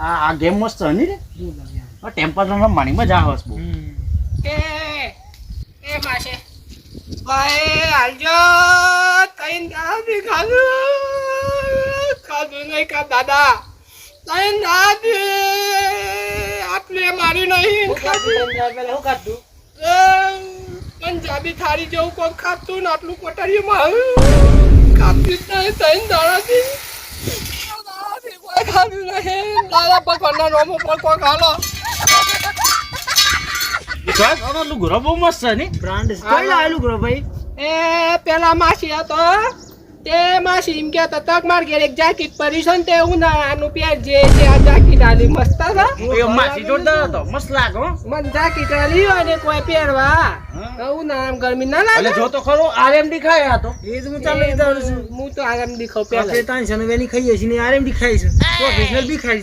આ ગેમ મસ્ત હની રે ટેમ્પલ રન રમવાની મજા આવે છે બહુ એ માશે ભાઈ હાલજો તઈન દાદી ખાધું નહીં કા દાદા તઈન દાદી આટલે મારી નહીં ખાધું પંજાબી થાળી જેવું કોઈ ખાતું ને આટલું કોટરીમાં ખાતું જ નહીં તઈન દાદાથી કોઈ ખાધું નહીં દાદા ભગવાનના નામ ઉપર કોઈ ખાલો લુગરો બહુ મસ્ત છે ની બ્રાન્ડ કઈ લાવેલું લુગરો ભાઈ એ પેલા માસી હતો તે માસી એમ કહેતા તક માર ઘેર એક જાકીટ પડી છે ને તે ઉનાળાનું પેર જે છે આ જાકીટ આલી મસ્ત છે માસી જોરદાર હતો મસ્ત લાગે હો મને જાકીટ આલી હોય ને કોઈ પહેરવા ઉનાળામાં ગરમી ના લાગે એટલે જો તો ખરો આરએમડી ખાયા તો એ તો હું ચાલે હું તો આરામ દીખો પેલા આપણે 390 ની ખાઈએ છીએ ને આરએમડી ખાઈ છે પ્રોફેશનલ બી ખાઈ છે